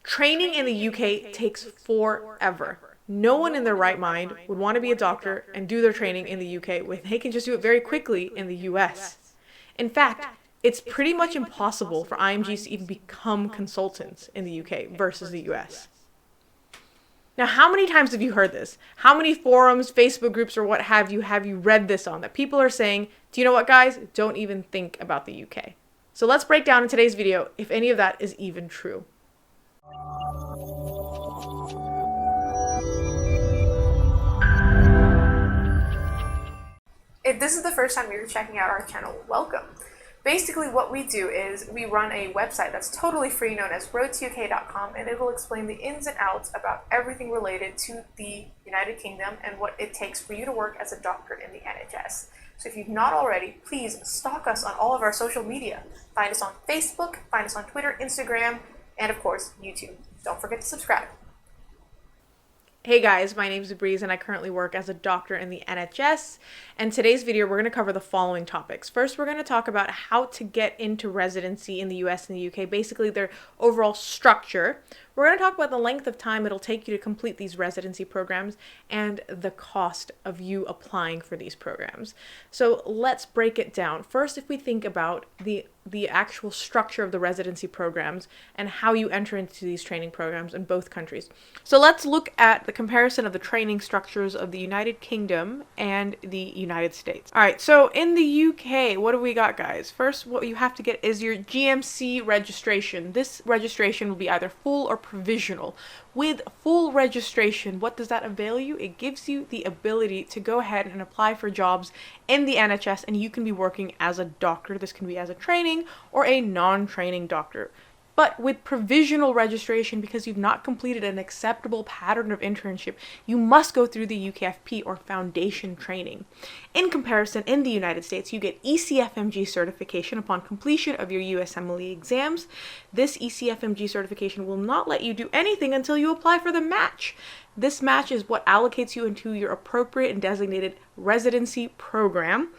Training in the UK takes forever. No one in their right mind would want to be a doctor and do their training in the UK when they can just do it very quickly in the US. In fact, it's pretty much impossible for IMGs to even become consultants in the UK versus the US. Now, how many times have you heard this? How many forums, Facebook groups, or what have you read this on? That people are saying, do you know what, guys? Don't even think about the UK. So let's break down in today's video if any of that is even true. If this is the first time you're checking out our channel, welcome. Basically what we do is we run a website that's totally free known as roadtok.com, and it will explain the ins and outs about everything related to the United Kingdom and what it takes for you to work as a doctor in the NHS. So if you've not already, please stalk us on all of our social media. Find us on Facebook, find us on Twitter, Instagram, and of course, YouTube. Don't forget to subscribe. Hey guys, my name is Ibreez and I currently work as a doctor in the NHS. And today's video, we're going to cover the following topics. First, we're going to talk about how to get into residency in the US and the UK, basically their overall structure. We're going to talk about the length of time it'll take you to complete these residency programs and the cost of you applying for these programs. So let's break it down. First, if we think about the actual structure of the residency programs and how you enter into these training programs in both countries. So let's look at the comparison of the training structures of the United Kingdom and the United States. All right, so in the UK, what do we got, guys? First, what you have to get is your GMC registration. This registration will be either full or provisional. With full registration, what does that avail you? It gives you the ability to go ahead and apply for jobs in the NHS, and you can be working as a doctor. This can be as a training or a non-training doctor. But with provisional registration, because you've not completed an acceptable pattern of internship, you must go through the UKFP or foundation training. In comparison, in the United States, you get ECFMG certification upon completion of your USMLE exams. This ECFMG certification will not let you do anything until you apply for the match. This match is what allocates you into your appropriate and designated residency program.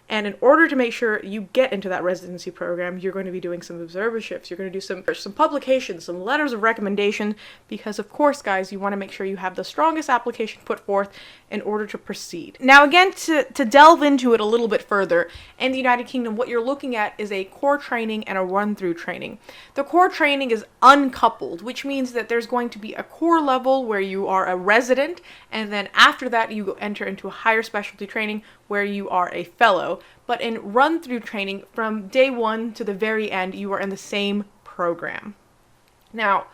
And in order to make sure you get into that residency program, you're going to be doing some observerships. You're going to do some publications, some letters of recommendation, because of course, guys, you want to make sure you have the strongest application put forth in order to proceed. Now, again, to delve into it a little bit further, in the United Kingdom, what you're looking at is a core training and a run-through training. The core training is uncoupled, which means that there's going to be a core level where you are a resident, and then after that, you enter into a higher specialty training where you are a fellow. But in run-through training, from day one to the very end, you are in the same program. Now,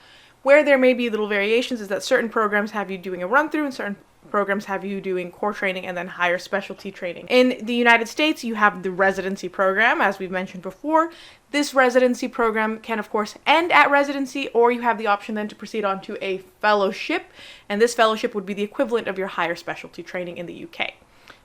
where there may be little variations is that certain programs have you doing a run-through and certain programs have you doing core training and then higher specialty training. In the United States, you have the residency program, as we've mentioned before. This residency program can, of course, end at residency, or you have the option then to proceed on to a fellowship, and this fellowship would be the equivalent of your higher specialty training in the UK.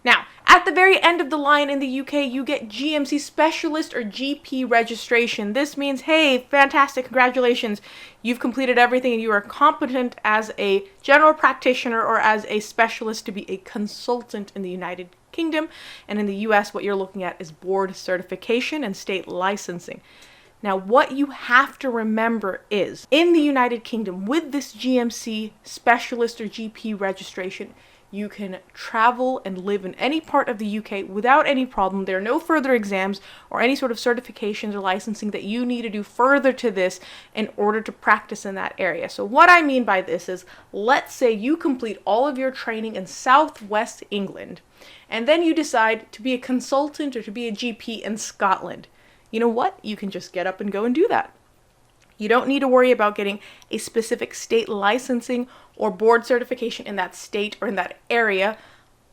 Now, at the very end of the line in the UK, you get GMC Specialist or GP registration. This means, hey, fantastic, congratulations, you've completed everything and you are competent as a general practitioner or as a specialist to be a consultant in the United Kingdom. And in the US, what you're looking at is board certification and state licensing. Now, what you have to remember is, in the United Kingdom, with this GMC Specialist or GP registration, you can travel and live in any part of the UK without any problem. There are no further exams or any sort of certifications or licensing that you need to do further to this in order to practice in that area. So what I mean by this is, let's say you complete all of your training in Southwest England, and then you decide to be a consultant or to be a GP in Scotland. You know what? You can just get up and go and do that. You don't need to worry about getting a specific state licensing or board certification in that state or in that area,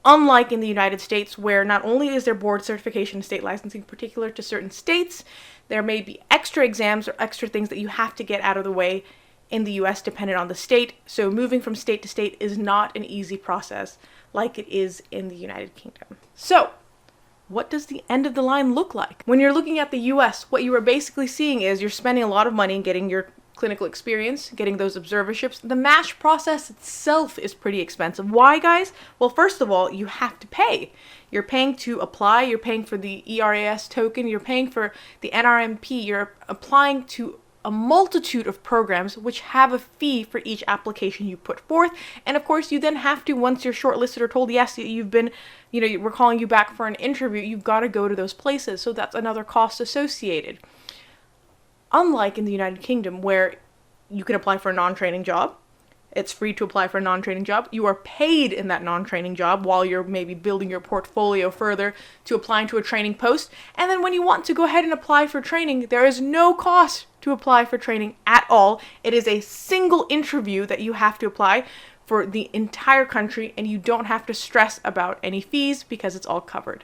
unlike in the United States, where not only is there board certification and state licensing particular to certain states, there may be extra exams or extra things that you have to get out of the way in the US dependent on the state. So moving from state to state is not an easy process like it is in the United Kingdom. So, what does the end of the line look like? When you're looking at the US, what you are basically seeing is you're spending a lot of money getting your clinical experience, getting those observerships. The match process itself is pretty expensive. Why, guys? Well, first of all, you have to pay. You're paying to apply, you're paying for the ERAS token, you're paying for the NRMP, you're applying to a multitude of programs which have a fee for each application you put forth. And of course, you then have to, once you're shortlisted or told, yes, you've been, we're calling you back for an interview, you've got to go to those places. So that's another cost associated. Unlike in the United Kingdom, where you can apply for a non-training job, it's free to apply for a non-training job. You are paid in that non-training job while you're maybe building your portfolio further to applying to a training post. And then when you want to go ahead and apply for training, there is no cost to apply for training at all. It is a single interview that you have to apply for the entire country, and you don't have to stress about any fees because it's all covered.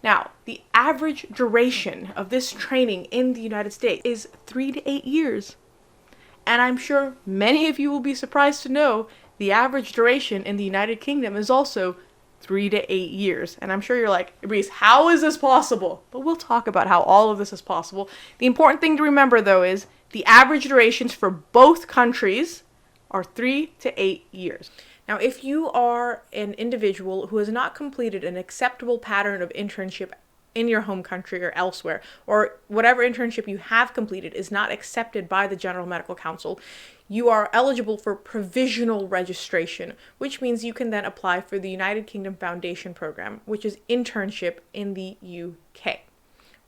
Now, the average duration of this training in the United States is 3 to 8 years. And I'm sure many of you will be surprised to know the average duration in the United Kingdom is also 3 to 8 years. And I'm sure you're like, Ibreez, how is this possible? But we'll talk about how all of this is possible. The important thing to remember, though, is the average durations for both countries are 3 to 8 years. Now, if you are an individual who has not completed an acceptable pattern of internship in your home country or elsewhere, or whatever internship you have completed is not accepted by the General Medical Council, you are eligible for provisional registration, which means you can then apply for the United Kingdom Foundation Program, which is internship in the UK.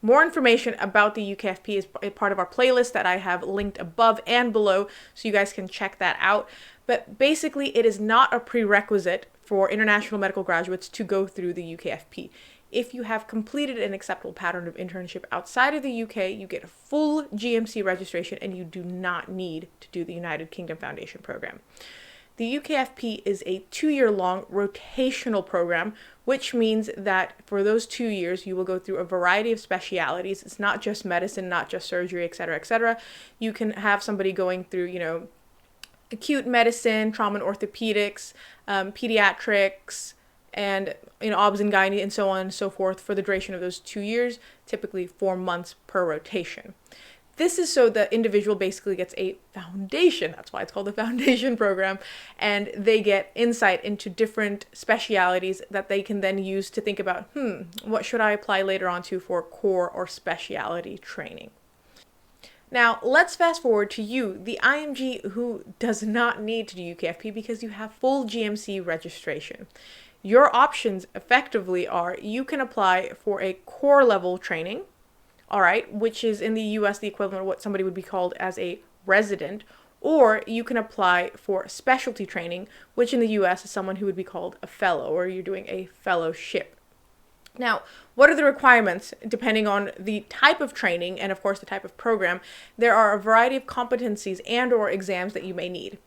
More information about the UKFP is part of our playlist that I have linked above and below, so you guys can check that out. But basically, it is not a prerequisite for international medical graduates to go through the UKFP. If you have completed an acceptable pattern of internship outside of the UK, you get a full GMC registration and you do not need to do the United Kingdom Foundation Program. The UKFP is a 2-year-long rotational program, which means that for those 2 years, you will go through a variety of specialities. It's not just medicine, not just surgery, etc., etc. You can have somebody going through, acute medicine, trauma and orthopedics, pediatrics, and obs and gynae, and so on and so forth for the duration of those 2 years, typically 4 months per rotation. This is so the individual basically gets a foundation, that's why it's called the foundation program, and they get insight into different specialities that they can then use to think about, what should I apply later on to for core or speciality training? Now, let's fast forward to you, the IMG who does not need to do UKFP because you have full GMC registration. Your options effectively are you can apply for a core level training, all right, which is in the US the equivalent of what somebody would be called as a resident, or you can apply for specialty training, which in the US is someone who would be called a fellow, or you're doing a fellowship. Now, what are the requirements depending on the type of training and of course the type of program? There are a variety of competencies and or exams that you may need.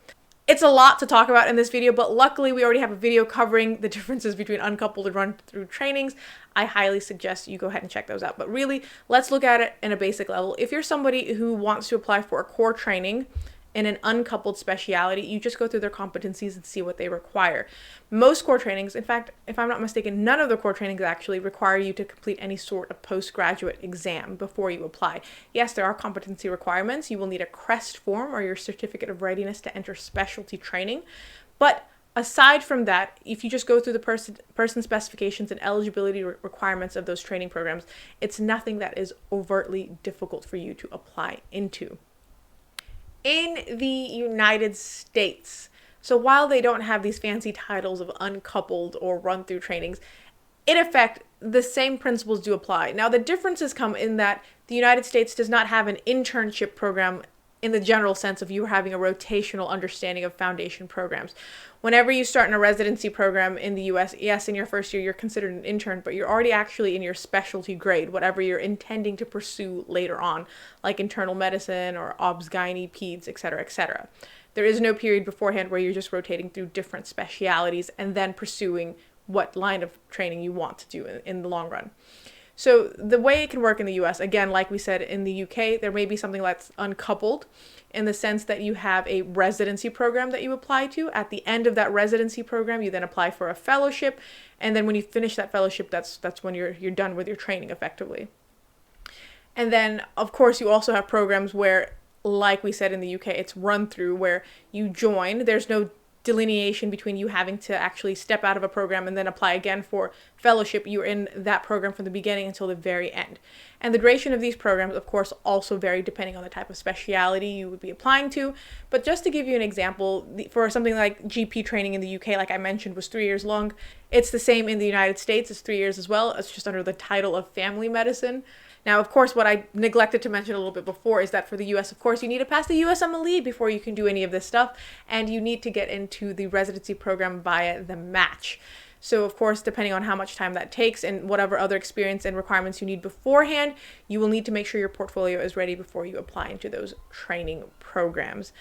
It's a lot to talk about in this video, but luckily we already have a video covering the differences between uncoupled and run-through trainings. I highly suggest you go ahead and check those out. But really, let's look at it in a basic level. If you're somebody who wants to apply for a core training in an uncoupled speciality, you just go through their competencies and see what they require. Most core trainings, in fact, if I'm not mistaken, none of the core trainings actually require you to complete any sort of postgraduate exam before you apply. Yes, there are competency requirements. You will need a CREST form or your certificate of readiness to enter specialty training. But aside from that, if you just go through the person specifications and eligibility requirements of those training programs, it's nothing that is overtly difficult for you to apply into. In the United States, so while they don't have these fancy titles of uncoupled or run-through trainings, in effect, the same principles do apply. Now, the differences come in that the United States does not have an internship program in the general sense of you having a rotational understanding of foundation programs. Whenever you start in a residency program in the US, yes, in your first year, you're considered an intern, but you're already actually in your specialty grade, whatever you're intending to pursue later on, like internal medicine or obs, gynae, peds, etc., etc. There is no period beforehand where you're just rotating through different specialities and then pursuing what line of training you want to do in the long run. So the way it can work in the US, again, like we said, in the UK, there may be something that's uncoupled in the sense that you have a residency program that you apply to. At the end of that residency program, you then apply for a fellowship. And then when you finish that fellowship, that's when you're done with your training effectively. And then, of course, you also have programs where, like we said in the UK, it's run through where you join. There's no delineation between you having to actually step out of a program and then apply again for fellowship. You're in that program from the beginning until the very end. And the duration of these programs, of course, also vary depending on the type of speciality you would be applying to. But just to give you an example, for something like GP training in the UK, like I mentioned, was 3 years long. It's the same in the United States. It's 3 years as well. It's just under the title of family medicine. Now, of course, what I neglected to mention a little bit before is that for the US, of course, you need to pass the USMLE before you can do any of this stuff, and you need to get into the residency program via the match. So, of course, depending on how much time that takes and whatever other experience and requirements you need beforehand, you will need to make sure your portfolio is ready before you apply into those training programs.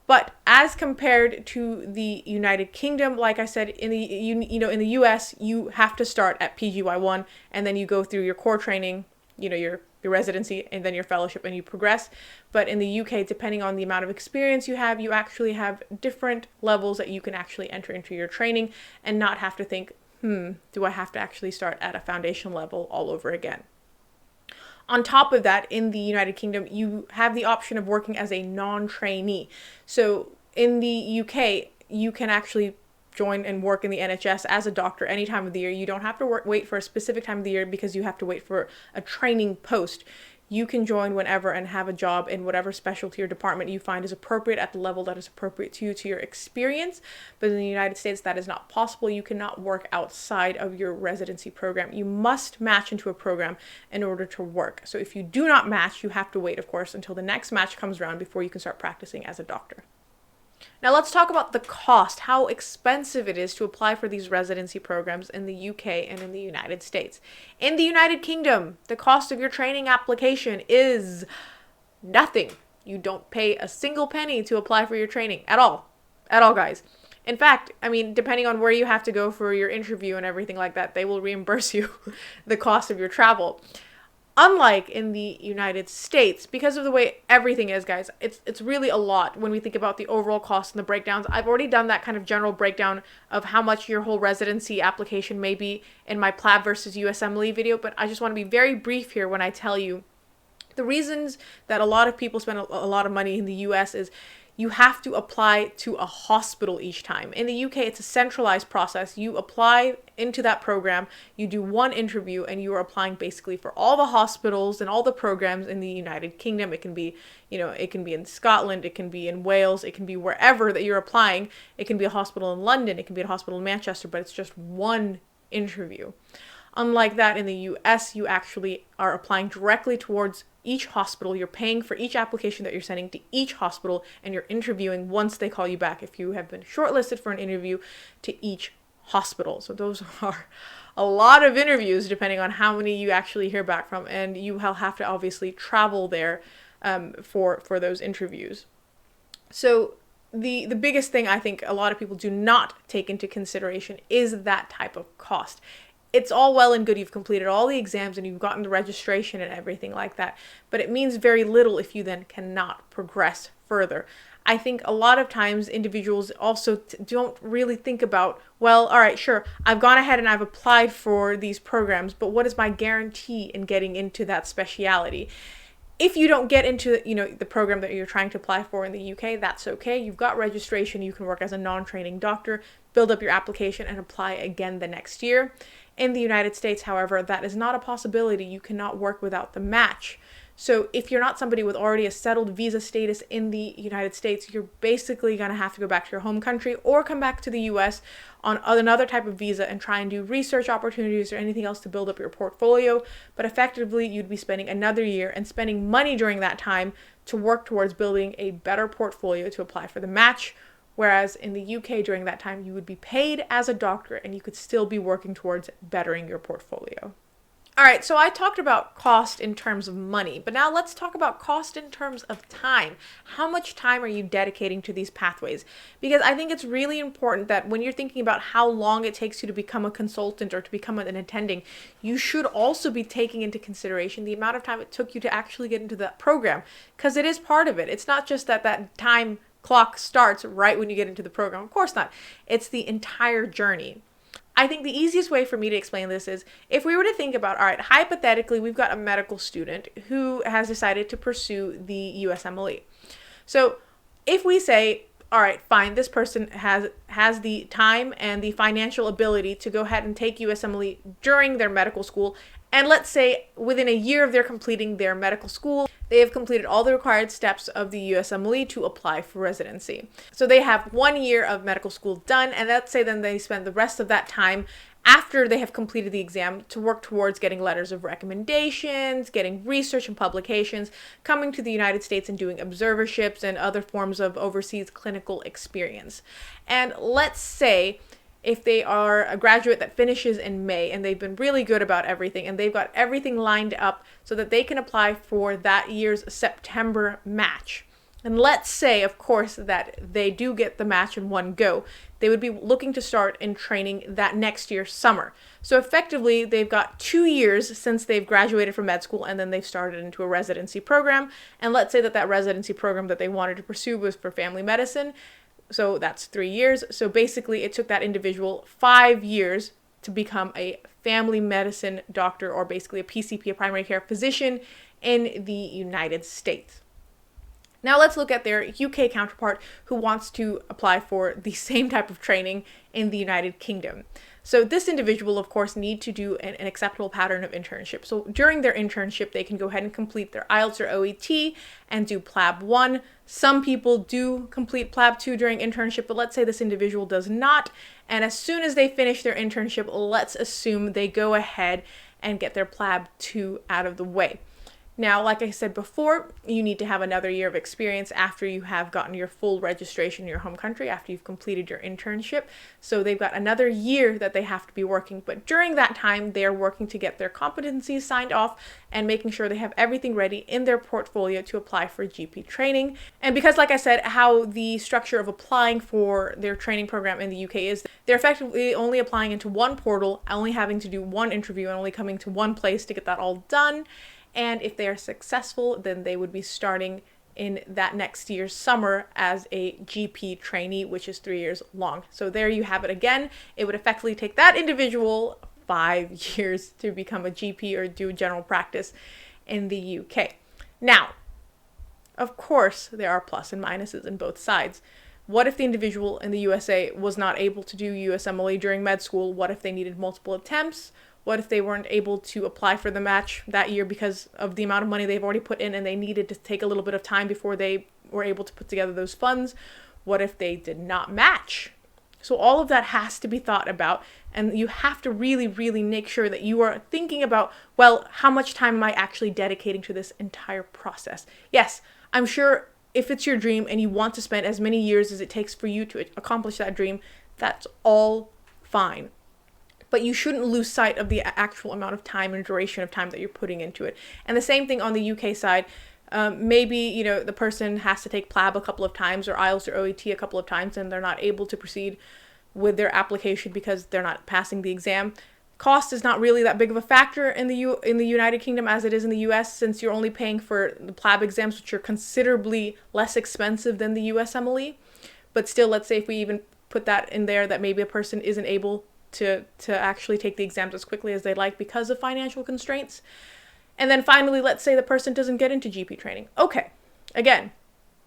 But as compared to the United Kingdom, like I said, in the in the US, you have to start at PGY1, and then you go through your core training, your residency, and then your fellowship, and you progress. But in the UK, depending on the amount of experience you actually have different levels that you can actually enter into your training and not have to think, do I have to actually start at a foundation level all over again? On top of that, in the United Kingdom, you have the option of working as a non-trainee. So in the UK, you can actually join and work in the NHS as a doctor any time of the year. You don't have to wait for a specific time of the year because you have to wait for a training post. You can join whenever and have a job in whatever specialty or department you find is appropriate at the level that is appropriate to you, to your experience. But in the United States, that is not possible. You cannot work outside of your residency program. You must match into a program in order to work. So if you do not match, you have to wait, of course, until the next match comes around before you can start practicing as a doctor. Now let's talk about the cost, how expensive it is to apply for these residency programs in the UK and in the United States. In the United Kingdom, the cost of your training application is nothing. You don't pay a single penny to apply for your training at all. At all, guys. In fact, depending on where you have to go for your interview and everything like that, they will reimburse you the cost of your travel. Unlike in the United States, because of the way everything is, guys, it's really a lot when we think about the overall cost and the breakdowns. I've already done that kind of general breakdown of how much your whole residency application may be in my PLAB versus USMLE video, but I just want to be very brief here when I tell you the reasons that a lot of people spend a lot of money in the US is you have to apply to a hospital each time. In the UK, it's a centralized process. You apply into that program, you do one interview, and you are applying basically for all the hospitals and all the programs in the United Kingdom. It can be, it can be in Scotland, it can be in Wales, it can be wherever that you're applying. It can be a hospital in London, it can be a hospital in Manchester, but it's just one interview. Unlike that, in the US, you actually are applying directly towards each hospital. You're paying for each application that you're sending to each hospital, and you're interviewing once they call you back if you have been shortlisted for an interview to each hospital. So those are a lot of interviews depending on how many you actually hear back from, and you will have to obviously travel there for those interviews. So the biggest thing I think a lot of people do not take into consideration is that type of cost. It's all well and good, you've completed all the exams and you've gotten the registration and everything like that, but it means very little if you then cannot progress further. I think a lot of times individuals also don't really think about, well, all right, sure, I've gone ahead and I've applied for these programs, but what is my guarantee in getting into that specialty? If you don't get into, the program that you're trying to apply for in the UK, that's okay. You've got registration. You can work as a non-training doctor, build up your application, and apply again the next year. In the United States, however, that is not a possibility. You cannot work without the match. So if you're not somebody with already a settled visa status in the United States, you're basically going to have to go back to your home country or come back to the US on another type of visa and try and do research opportunities or anything else to build up your portfolio. But effectively, you'd be spending another year and spending money during that time to work towards building a better portfolio to apply for the match. Whereas in the UK during that time, you would be paid as a doctor and you could still be working towards bettering your portfolio. All right, so I talked about cost in terms of money, but now let's talk about cost in terms of time. How much time are you dedicating to these pathways? Because I think it's really important that when you're thinking about how long it takes you to become a consultant or to become an attending, you should also be taking into consideration the amount of time it took you to actually get into that program, because it is part of it. It's not just that time clock starts right when you get into the program. Of course not. It's the entire journey. I think the easiest way for me to explain this is if we were to think about, all right, hypothetically, we've got a medical student who has decided to pursue the USMLE. So if we say, all right, fine, this person has has the time and the financial ability to go ahead and take USMLE during their medical school, and let's say within a year of their completing their medical school, they have completed all the required steps of the USMLE to apply for residency. So they have 1 year of medical school done, and let's say then they spend the rest of that time after they have completed the exam to work towards getting letters of recommendations, getting research and publications, coming to the United States and doing observerships and other forms of overseas clinical experience. And let's say if they are a graduate that finishes in May and they've been really good about everything and they've got everything lined up so that they can apply for that year's September match. And let's say, of course, that they do get the match in one go. They would be looking to start in training that next year summer. So effectively, they've got 2 years since they've graduated from med school and then they've started into a residency program. And let's say that that residency program that they wanted to pursue was for family medicine. So that's 3 years. So basically, it took that individual 5 years to become a family medicine doctor, or basically a PCP, a primary care physician in the United States. Now let's look at their UK counterpart who wants to apply for the same type of training in the United Kingdom. So this individual, of course, need to do an acceptable pattern of internship. So during their internship, they can go ahead and complete their IELTS or OET and do PLAB 1. Some people do complete PLAB 2 during internship, but let's say this individual does not. And as soon as they finish their internship, let's assume they go ahead and get their PLAB 2 out of the way. Now, like I said before, you need to have another year of experience after you have gotten your full registration in your home country, after you've completed your internship. So they've got another year that they have to be working. But during that time, they are working to get their competencies signed off and making sure they have everything ready in their portfolio to apply for GP training. And because, like I said, how the structure of applying for their training program in the UK is, they're effectively only applying into one portal, only having to do one interview, and only coming to one place to get that all done. And if they are successful, then they would be starting in that next year's summer as a GP trainee, which is 3 years long. So there you have it again. It would effectively take that individual 5 years to become a GP or do general practice in the UK. Now, of course, there are plus and minuses in both sides. What if the individual in the USA was not able to do USMLE during med school? What if they needed multiple attempts? What if they weren't able to apply for the match that year because of the amount of money they've already put in and they needed to take a little bit of time before they were able to put together those funds? What if they did not match? So all of that has to be thought about, and you have to really, really make sure that you are thinking about, well, how much time am I actually dedicating to this entire process? Yes, I'm sure if it's your dream and you want to spend as many years as it takes for you to accomplish that dream, that's all fine. But you shouldn't lose sight of the actual amount of time and duration of time that you're putting into it. And the same thing on the UK side. Maybe, the person has to take PLAB a couple of times or IELTS or OET a couple of times and they're not able to proceed with their application because they're not passing the exam. Cost is not really that big of a factor in the United Kingdom as it is in the US, since you're only paying for the PLAB exams, which are considerably less expensive than the USMLE. But still, let's say if we even put that in there, that maybe a person isn't able to actually take the exams as quickly as they'd like because of financial constraints. And then finally, let's say the person doesn't get into GP training. Okay, again,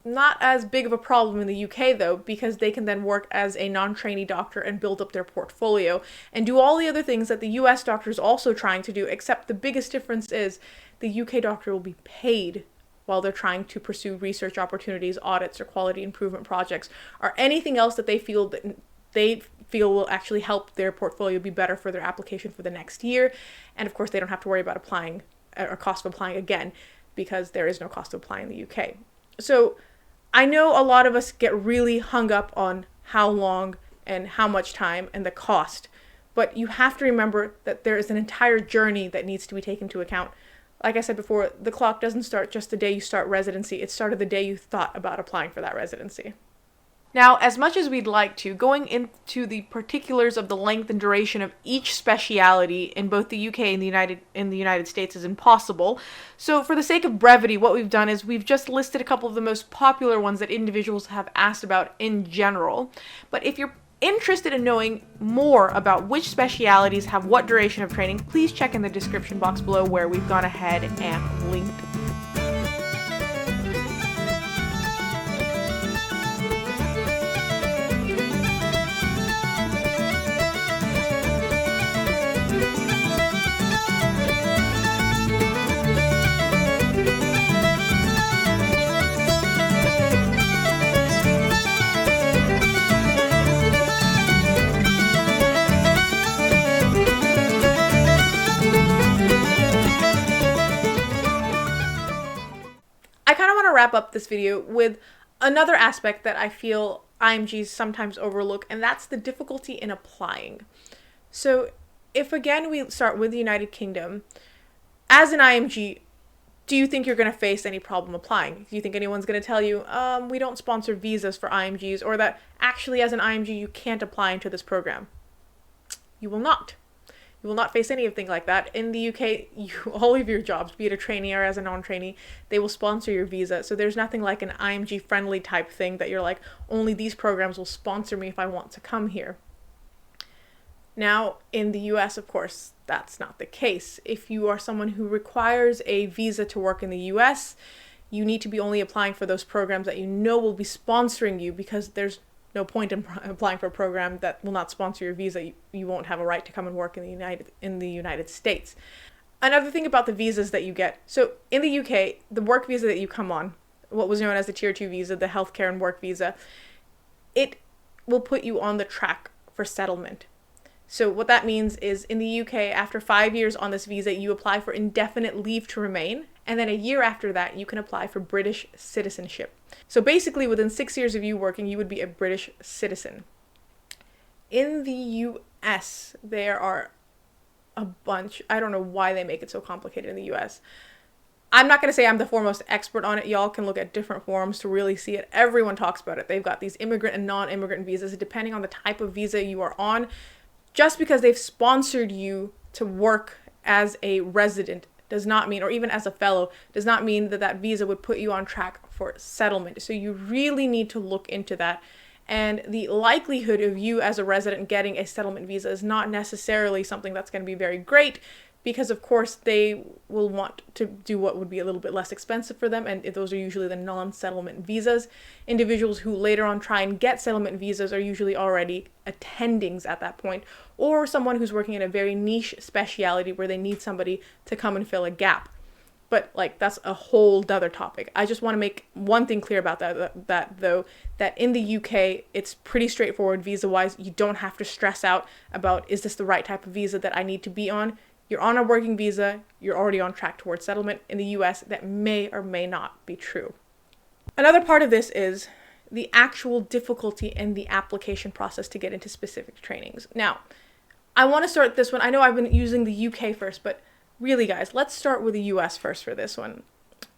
not as big of a problem in the UK though, because they can then work as a non-trainee doctor and build up their portfolio and do all the other things that the US doctor is also trying to do, except the biggest difference is the UK doctor will be paid while they're trying to pursue research opportunities, audits, or quality improvement projects, or anything else that they feel will actually help their portfolio be better for their application for the next year. And of course, they don't have to worry about applying or cost of applying again, because there is no cost of applying in the UK. So I know a lot of us get really hung up on how long and how much time and the cost, but you have to remember that there is an entire journey that needs to be taken into account. Like I said before, the clock doesn't start just the day you start residency. It started the day you thought about applying for that residency. Now, as much as we'd like to, going into the particulars of the length and duration of each speciality in both the UK and the United States is impossible. So for the sake of brevity, what we've done is we've just listed a couple of the most popular ones that individuals have asked about in general. But if you're interested in knowing more about which specialities have what duration of training, please check in the description box below where we've gone ahead and linked. wrap up this video with another aspect that I feel IMGs sometimes overlook, and that's the difficulty in applying. So if again we start with the United Kingdom, as an IMG, do you think you're going to face any problem applying? Do you think anyone's going to tell you, we don't sponsor visas for IMGs, or that actually as an IMG you can't apply into this program? You will not. You will not face anything like that. In the UK, all of your jobs, be it a trainee or as a non-trainee, they will sponsor your visa. So there's nothing like an IMG friendly type thing that you're like, only these programs will sponsor me if I want to come here. Now, in the US, of course, that's not the case. If you are someone who requires a visa to work in the US, you need to be only applying for those programs that you know will be sponsoring you, because there's no point in applying for a program that will not sponsor your visa. You won't have a right to come and work in the United States. Another thing about the visas that you get. So in the UK, the work visa that you come on, what was known as the Tier 2 visa, the healthcare and work visa, it will put you on the track for settlement. So what that means is in the UK, after 5 years on this visa, you apply for indefinite leave to remain. And then a year after that, you can apply for British citizenship. So basically, within 6 years of you working, you would be a British citizen. In the US, there are a bunch. I don't know why they make it so complicated in the US. I'm not going to say I'm the foremost expert on it. Y'all can look at different forums to really see it. Everyone talks about it. They've got these immigrant and non-immigrant visas, depending on the type of visa you are on. Just because they've sponsored you to work as a resident does not mean, or even as a fellow, does not mean that that visa would put you on track for settlement. So you really need to look into that. And the likelihood of you as a resident getting a settlement visa is not necessarily something that's going to be very great, because of course they will want to do what would be a little bit less expensive for them, and those are usually the non-settlement visas. Individuals who later on try and get settlement visas are usually already attendings at that point, or someone who's working in a very niche speciality where they need somebody to come and fill a gap. But like, that's a whole other topic. I just want to make one thing clear about that in the UK, it's pretty straightforward visa-wise. You don't have to stress out about, is this the right type of visa that I need to be on? You're on a working visa, you're already on track towards settlement. In the US, that may or may not be true. Another part of this is the actual difficulty in the application process to get into specific trainings. Now, I want to start this one. I know I've been using the UK first, but really guys, let's start with the US first for this one.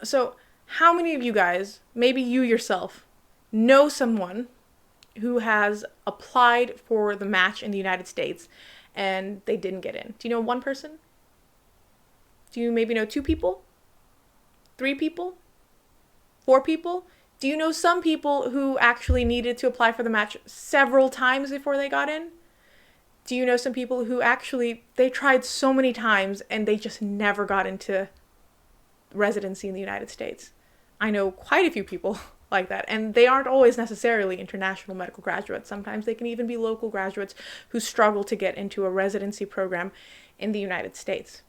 So how many of you guys, maybe you yourself, know someone who has applied for the match in the United States and they didn't get in? Do you know one person? Do you maybe know 2 people? 3 people? 4 people? Do you know some people who actually needed to apply for the match several times before they got in? Do you know some people who actually, they tried so many times and they just never got into residency in the United States? I know quite a few people like that, and they aren't always necessarily international medical graduates. Sometimes they can even be local graduates who struggle to get into a residency program in the United States.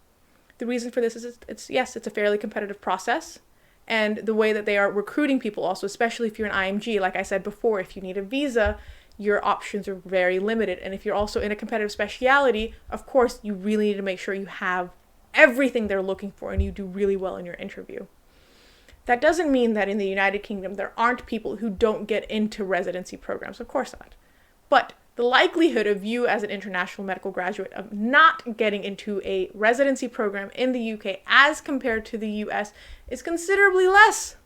The reason for this is it's a fairly competitive process, and the way that they are recruiting people also, especially if you're an IMG, like I said before, if you need a visa, your options are very limited. And if you're also in a competitive speciality, of course, you really need to make sure you have everything they're looking for and you do really well in your interview. That doesn't mean that in the United Kingdom there aren't people who don't get into residency programs. Of course not. But the likelihood of you as an international medical graduate of not getting into a residency program in the UK as compared to the US is considerably less.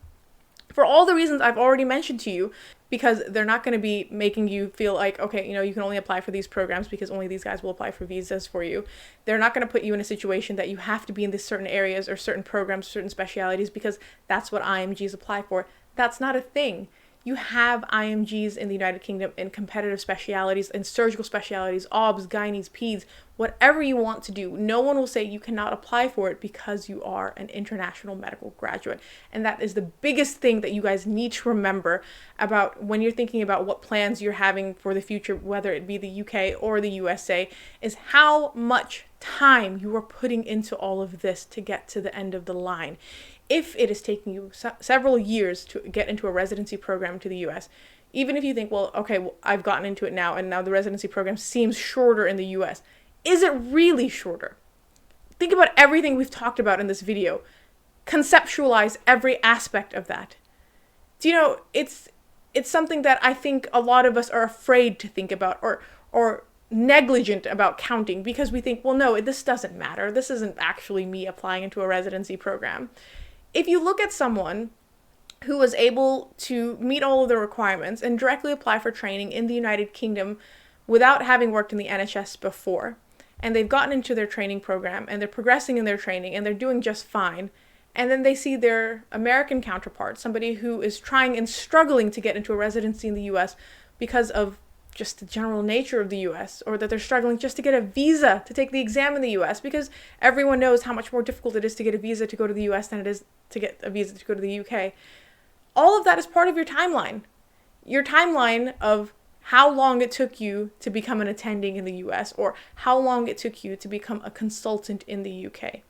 For all the reasons I've already mentioned to you, because they're not going to be making you feel like, okay, you can only apply for these programs because only these guys will apply for visas for you. They're not going to put you in a situation that you have to be in these certain areas or certain programs, certain specialities, because that's what IMGs apply for. That's not a thing. You have IMGs in the United Kingdom in competitive specialities, in surgical specialities, OBS, gynaes, peds, whatever you want to do. No one will say you cannot apply for it because you are an international medical graduate. And that is the biggest thing that you guys need to remember about when you're thinking about what plans you're having for the future, whether it be the UK or the USA, is how much time you are putting into all of this to get to the end of the line. If it is taking you several years to get into a residency program to the US, even if you think, well, okay, I've gotten into it now, and now the residency program seems shorter in the US, is it really shorter? Think about everything we've talked about in this video. Conceptualize every aspect of that. it's something that I think a lot of us are afraid to think about, or negligent about counting, because we think, well, no, this doesn't matter. This isn't actually me applying into a residency program. If you look at someone who was able to meet all of the requirements and directly apply for training in the United Kingdom without having worked in the NHS before, and they've gotten into their training program and they're progressing in their training and they're doing just fine, and then they see their American counterpart, somebody who is trying and struggling to get into a residency in the US because of just the general nature of the US, or that they're struggling just to get a visa to take the exam in the US, because everyone knows how much more difficult it is to get a visa to go to the US than it is to get a visa to go to the UK. All of that is part of your timeline. Your timeline of how long it took you to become an attending in the US, or how long it took you to become a consultant in the UK.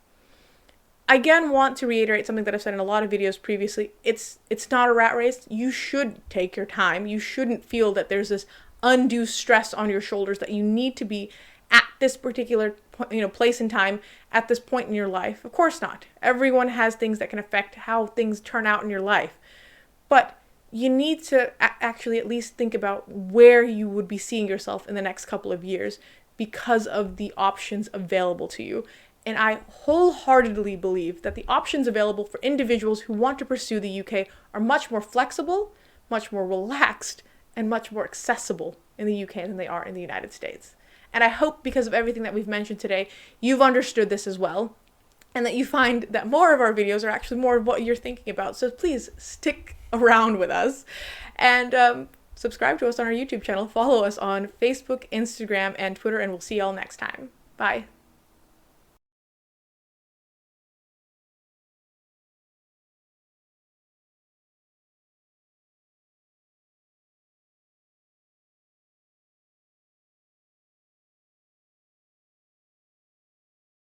I again want to reiterate something that I've said in a lot of videos previously. It's not a rat race. You should take your time. You shouldn't feel that there's this undue stress on your shoulders that you need to be at this particular place in time at this point in your life. Of course not. Everyone has things that can affect how things turn out in your life. But you need to actually at least think about where you would be seeing yourself in the next couple of years because of the options available to you. And I wholeheartedly believe that the options available for individuals who want to pursue the UK are much more flexible, much more relaxed, and much more accessible in the UK than they are in the United States. And I hope, because of everything that we've mentioned today, you've understood this as well, and that you find that more of our videos are actually more of what you're thinking about. So please stick around with us, and subscribe to us on our YouTube channel, follow us on Facebook, Instagram, and Twitter, and we'll see y'all next time. Bye.